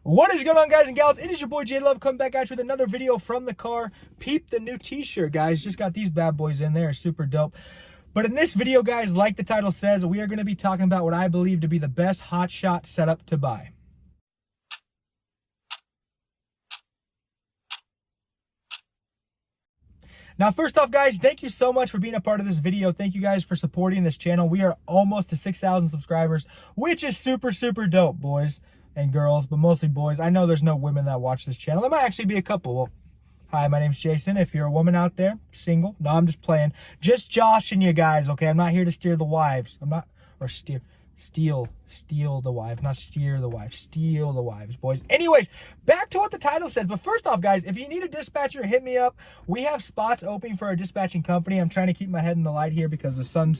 What is going on, guys and gals? It is your boy J Love coming back at you with another video from the car. Peep the new t-shirt, guys. Just got these bad boys in there. Super dope. But in this video, guys, like the title says, we are going to be talking about what I believe to be the best hotshot setup to buy. Now, first off, guys, thank you so much for being a part of this video. Thank you guys for supporting this channel. We are almost to 6,000 subscribers, which is super, super dope, boys and girls, but mostly boys. I know there's no women that watch this channel. There might actually be a couple. Well, hi, my name's Jason. If you're a woman out there, single, no, I'm just playing. Just joshing you guys, okay? I'm not here to steer the wives. I'm not, or steal the wife, not steer the wife, steal the wives, boys. Anyways, back to what the title says. But first off, guys, if you need a dispatcher, hit me up. We have spots open for a dispatching company. I'm trying to keep my head in the light here because the sun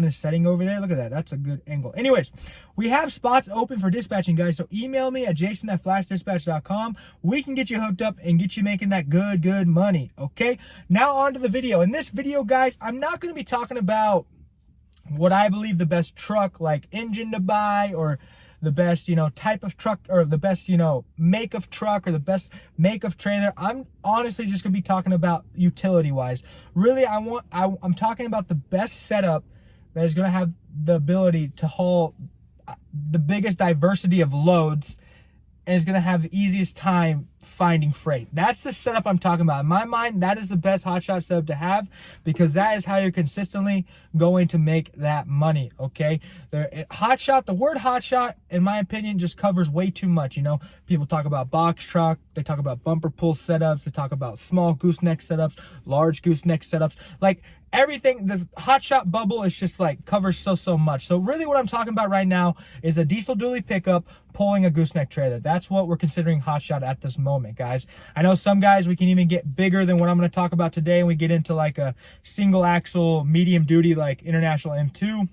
is setting over there. Look at that. That's a good angle. Anyways, we have spots open for dispatching, guys. So email me at jason@flashdispatch.com. We can get you hooked up and get you making that good money, okay? Now on to the video. In this video, guys, I'm not going to be talking about what I believe the best truck, like engine to buy, or the best, type of truck, or the best, make of truck, or the best make of trailer. I'm honestly just gonna be talking about utility wise. Really, I'm talking about the best setup that is gonna have the ability to haul the biggest diversity of loads, and is going to have the easiest time finding freight. That's the setup I'm talking about. In my mind, that is the best hotshot setup to have, because that is how you're consistently going to make that money, okay? The word hotshot, in my opinion, just covers way too much. People talk about box truck, they talk about bumper pull setups, they talk about small gooseneck setups, large gooseneck setups. Like, everything, the hotshot bubble is just like covers so much. So really what I'm talking about right now is a diesel dually pickup pulling a gooseneck trailer. That's what we're considering hotshot at this moment, guys. I know some guys, we can even get bigger than what I'm going to talk about today, and we get into like a single axle medium duty like International M2.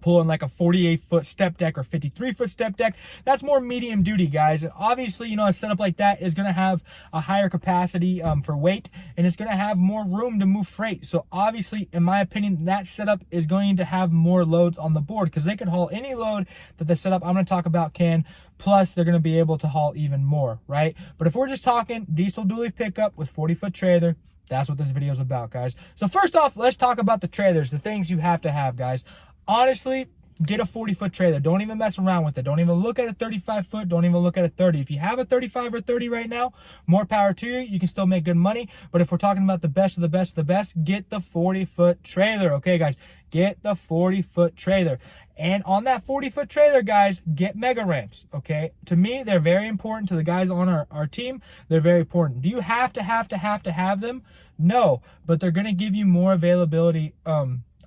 Pulling like a 48-foot step deck or 53-foot step deck. That's more medium duty, guys. And obviously, a setup like that is going to have a higher capacity for weight, and it's going to have more room to move freight. So obviously, in my opinion, that setup is going to have more loads on the board, because they can haul any load that the setup I'm going to talk about can. Plus, they're going to be able to haul even more, right? But if we're just talking diesel dually pickup with 40-foot trailer, that's what this video is about, guys. So first off, let's talk about the trailers, the things you have to have, guys. Honestly, get a 40-foot trailer. Don't even mess around with it. Don't even look at a 35-foot. Don't even look at a 30. If you have a 35 or 30 right now, more power to you. You can still make good money. But if we're talking about the best of the best of the best, get the 40-foot trailer. Okay, guys? Get the 40-foot trailer. And on that 40-foot trailer, guys, get mega ramps, okay? To me, they're very important. To the guys on our team, they're very important. Do you have to have them? No, but they're going to give you more availability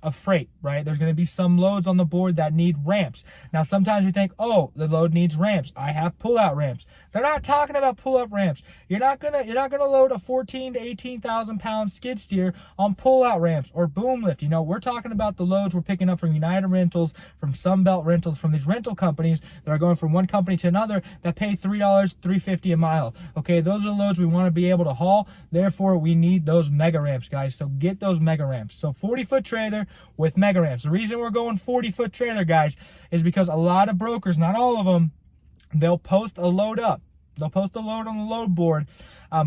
of freight, right? There's going to be some loads on the board that need ramps. Now, sometimes we think, oh, the load needs ramps. I have pull-out ramps. They're not talking about pull-out ramps. You're not gonna load a 14 to 18,000 pound skid steer on pull-out ramps or boom lift. We're talking about the loads we're picking up from United Rentals, from Sunbelt Rentals, from these rental companies that are going from one company to another that pay $3, $3.50 a mile. Okay, those are the loads we want to be able to haul. Therefore, we need those mega ramps, guys. So get those mega ramps. So 40-foot trailer with mega ramps. The reason we're going 40-foot trailer, guys, is because a lot of brokers, not all of them, they'll post a load up. They'll post a load on the load board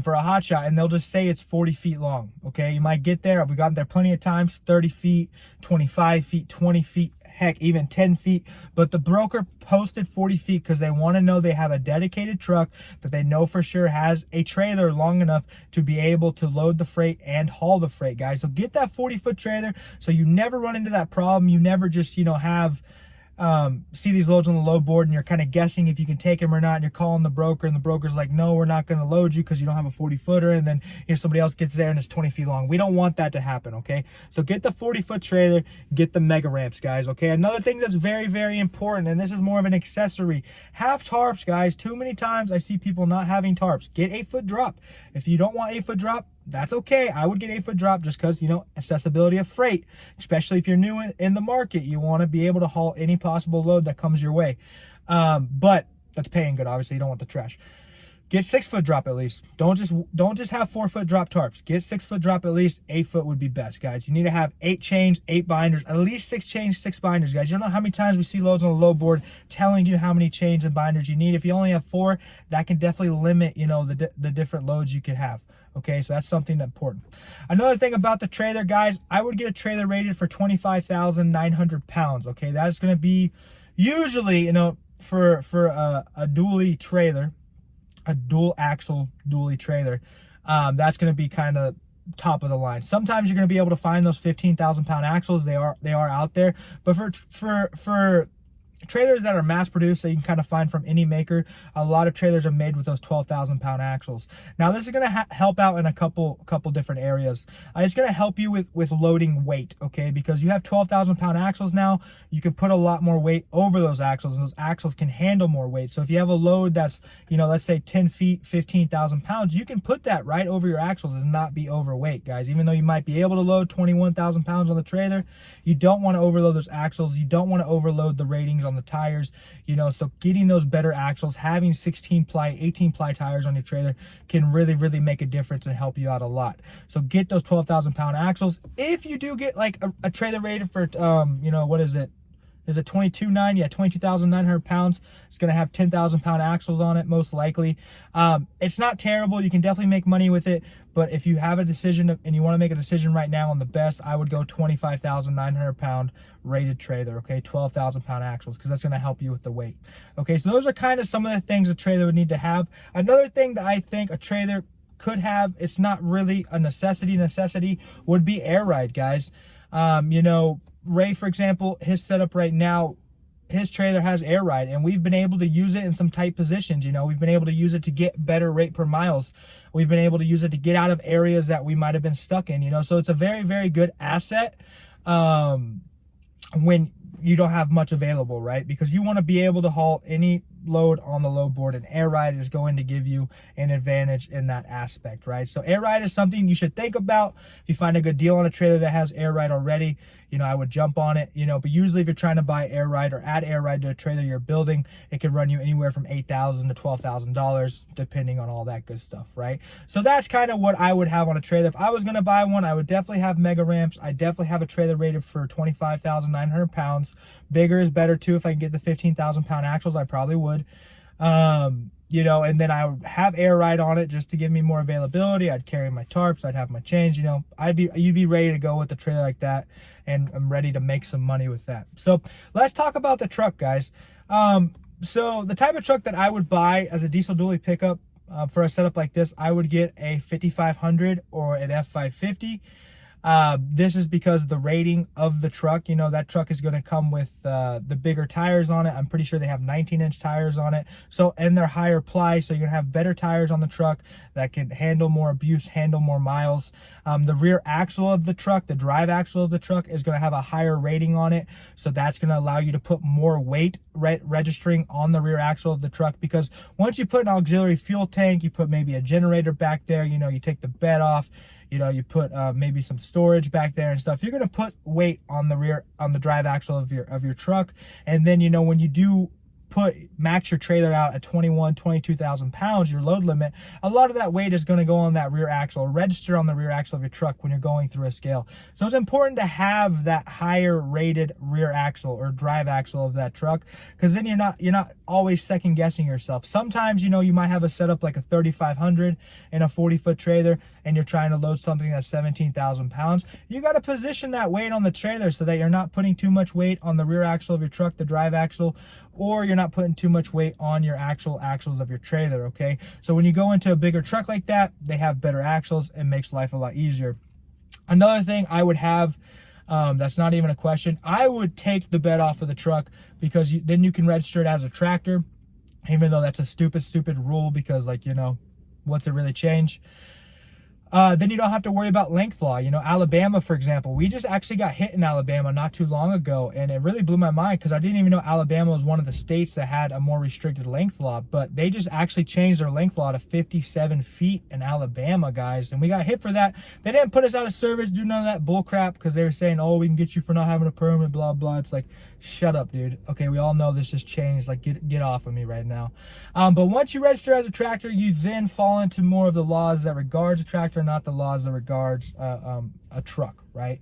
for a hotshot, and they'll just say it's 40 feet long. Okay, you might get there. We've gotten there plenty of times, 30 feet, 25 feet, 20 feet, heck, even 10 feet. But the broker posted 40 feet because they want to know they have a dedicated truck that they know for sure has a trailer long enough to be able to load the freight and haul the freight, guys. So get that 40-foot trailer so you never run into that problem. You never just, have see these loads on the load board and you're kind of guessing if you can take them or not, and you're calling the broker and the broker's like, no, we're not going to load you because you don't have a 40-footer, and then somebody else gets there and it's 20 feet long. We don't want that to happen, okay? So get the 40-foot trailer, get the mega ramps, guys, okay? Another thing that's very, very important, and this is more of an accessory, have tarps, guys. Too many times I see people not having tarps. Get 8-foot drop. If you don't want 8-foot drop, that's okay. I would get 8-foot drop just because, accessibility of freight, especially if you're new in the market, you want to be able to haul any possible load that comes your way. But that's paying good. Obviously, you don't want the trash. Get 6 foot drop at least. Don't just have 4 foot drop tarps. Get 6 foot drop at least. 8 foot would be best, guys. You need to have 8 chains, 8 binders, at least 6 chains, 6 binders, guys. You don't know how many times we see loads on the load board telling you how many chains and binders you need. If you only have 4, that can definitely limit, you know, the different loads you could have. Okay, so that's something that's important. Another thing about the trailer, guys, I would get a trailer rated for 25,900 pounds. Okay, that's going to be usually, you know, for a dually trailer, a dual axle dually trailer, that's going to be kind of top of the line. Sometimes you're going to be able to find those 15,000 pound axles. They are out there, but for trailers that are mass produced that you can kind of find from any maker, a lot of trailers are made with those 12,000 pound axles. Now this is going to help out in a couple different areas. It's going to help you with loading weight, okay, because you have 12,000 pound axles now. You can put a lot more weight over those axles, and those axles can handle more weight. So if you have a load that's, you know, let's say 10 feet, 15,000 pounds, you can put that right over your axles and not be overweight, guys. Even though you might be able to load 21,000 pounds on the trailer, you don't want to overload those axles. You don't want to overload the ratings on the tires, you know. So getting those better axles, having 16 ply, 18 ply tires on your trailer can really make a difference and help you out a lot. So get those 12,000 pound axles. If you do get like a trailer rated for you know, what is it? Is it 22.9? Yeah, 22,900 pounds. It's going to have 10,000 pound axles on it, most likely. It's not terrible. You can definitely make money with it. But if you have a decision and you want to make a decision right now on the best, I would go 25,900 pound rated trailer, okay? 12,000 pound axles, because that's going to help you with the weight. Okay, so those are kind of some of the things a trailer would need to have. Another thing that I think a trailer could have, it's not really a necessity, would be air ride, guys. You know, Ray, for example, his setup right now, his trailer has air ride, and we've been able to use it in some tight positions. You know, we've been able to use it to get better rate per miles. We've been able to use it to get out of areas that we might have been stuck in, you know. So it's a very good asset when you don't have much available, right? Because you want to be able to haul any load on the load board, and air ride is going to give you an advantage in that aspect, right? So air ride is something you should think about. If you find a good deal on a trailer that has air ride already, you know, I would jump on it, you know. But usually if you're trying to buy air ride or add air ride to a trailer you're building, it could run you anywhere from $8,000 to $12,000 depending on all that good stuff, right? So that's kind of what I would have on a trailer. If I was going to buy one, I would definitely have mega ramps. I definitely have a trailer rated for 25,900 pounds. Bigger is better too. If I can get the 15,000 pound axles, I probably would. You know, and then I would have air ride on it just to give me more availability. I'd carry my tarps, I'd have my chains, you know. You'd be ready to go with a trailer like that, and I'm ready to make some money with that. So let's talk about the truck, guys. So the type of truck that I would buy as a diesel dually pickup for a setup like this, I would get a 5500 or an F550. This is because the rating of the truck, you know, that truck is going to come with the bigger tires on it. I'm pretty sure they have 19-inch tires on it. So, and they're higher ply, so you're going to have better tires on the truck that can handle more abuse, handle more miles. The rear axle of the truck, the drive axle of the truck, is going to have a higher rating on it. So that's going to allow you to put more weight registering on the rear axle of the truck, because once you put an auxiliary fuel tank, you put maybe a generator back there, you know, you take the bed off, you know, you put maybe some storage back there and stuff. You're going to put weight on the drive axle of your truck. And then, you know, when you do max your trailer out at 22,000 pounds, your load limit, a lot of that weight is going to go on that rear axle, register on the rear axle of your truck when you're going through a scale. So it's important to have that higher rated rear axle or drive axle of that truck, because then you're not always second guessing yourself. Sometimes, you know, you might have a setup like a 3500 in a 40-foot trailer, and you're trying to load something that's 17,000 pounds. You got to position that weight on the trailer so that you're not putting too much weight on the rear axle of your truck, the drive axle, or you're not putting too much weight on your actual axles of your trailer, okay? So when you go into a bigger truck like that, they have better axles and makes life a lot easier. Another thing I would have, that's not even a question, I would take the bed off of the truck, because then you can register it as a tractor, even though that's a stupid rule, because, like, you know, what's it really change? then you don't have to worry about length law. You know, Alabama, for example, we just actually got hit in Alabama not too long ago, and it really blew my mind because I didn't even know Alabama was one of the states that had a more restricted length law, but they just actually changed their length law to 57 feet in Alabama, guys, and we got hit for that. They didn't put us out of service, do none of that bull crap, because they were saying, oh, we can get you for not having a permit, blah, blah. It's like, shut up, dude. Okay, we all know this has changed. Like, get off of me right now. But once you register as a tractor, you then fall into more of the laws that regards a tractor, not the laws that regards a truck, right?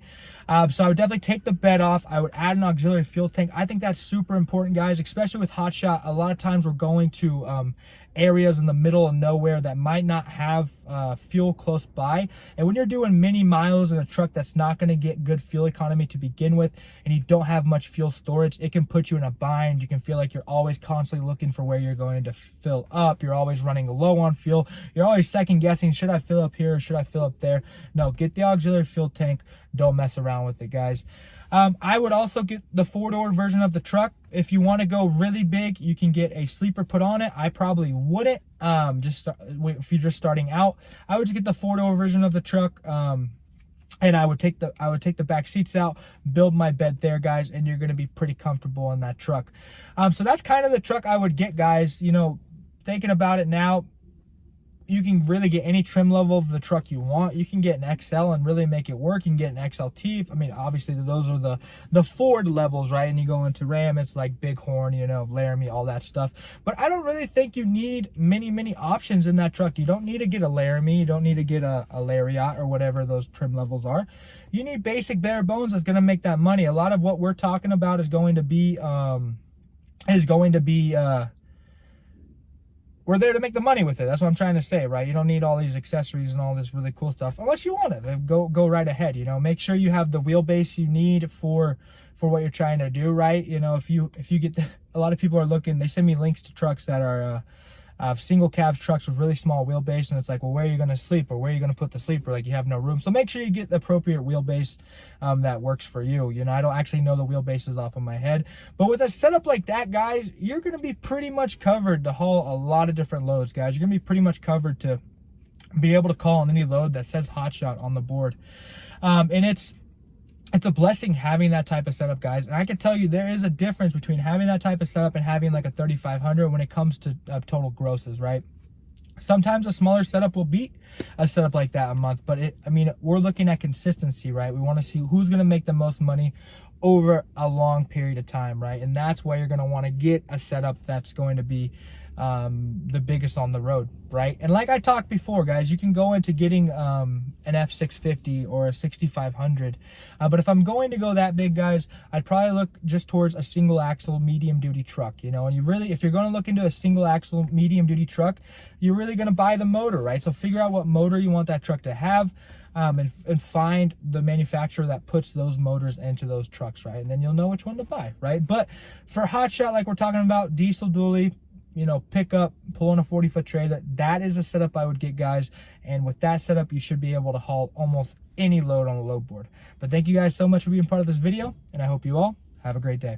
So I would definitely take the bed off. I would add an auxiliary fuel tank. I think that's super important, guys, especially with Hotshot. A lot of times we're going to areas in the middle of nowhere that might not have fuel close by, and when you're doing many miles in a truck that's not going to get good fuel economy to begin with, and you don't have much fuel storage, it can put you in a bind. You can feel like you're always constantly looking for where you're going to fill up. You're always running low on fuel. You're always second guessing, should I fill up here or should I fill up there? No, get the auxiliary fuel tank. Don't mess around with it, guys. I would also get the 4-door version of the truck. If you want to go really big, you can get a sleeper put on it. I probably wouldn't. If you're just starting out, I would just get the 4-door version of the truck. And I would take the back seats out, build my bed there, guys, and you're going to be pretty comfortable in that truck. So that's kind of the truck I would get, guys. You know, thinking about it now, you can really get any trim level of the truck you want. You can get an XL and really make it work. You can get an XLT. I mean, obviously those are the Ford levels, right? And you go into Ram, it's like Bighorn, you know, Laramie, all that stuff. But I don't really think you need many options in that truck. You don't need to get a Laramie. You don't need to get a Lariat or whatever those trim levels are. You need basic bare bones that's going to make that money. A lot of what we're talking about is going to be we're there to make the money with it. That's what I'm trying to say, right? You don't need all these accessories and all this really cool stuff unless you want it. Go right ahead. You know, make sure you have the wheelbase you need for what you're trying to do, right? You know, if you get a lot of people are looking. They send me links to trucks that are single cab trucks with really small wheelbase, and it's like, well, where are you going to sleep, or where are you going to put the sleeper? Like, you have no room. So make sure you get the appropriate wheelbase that works for you. You know, I don't actually know the wheelbases off of my head, but with a setup like that, guys, you're going to be pretty much covered to haul a lot of different loads, guys. You're going to be pretty much covered to be able to call on any load that says Hotshot on the board. And it's a blessing having that type of setup, guys. And I can tell you there is a difference between having that type of setup and having like a 3500 when it comes to total grosses, right? Sometimes a smaller setup will beat a setup like that a month, but I mean, we're looking at consistency, right? We want to see who's going to make the most money over a long period of time, right? And that's why you're going to want to get a setup that's going to be the biggest on the road, right? And like I talked before, guys, you can go into getting an F650 or a 6500, but if I'm going to go that big, guys, I'd probably look just towards a single axle medium duty truck, you know. And if you're going to look into a single axle medium duty truck, you're really going to buy the motor, right? So figure out what motor you want that truck to have, and find the manufacturer that puts those motors into those trucks, right? And then you'll know which one to buy, right? But for Hotshot, like we're talking about, diesel dually, you know, pick up, pull on a 40-foot trailer, that is a setup I would get, guys. And with that setup, you should be able to haul almost any load on a load board. But thank you guys so much for being part of this video, and I hope you all have a great day.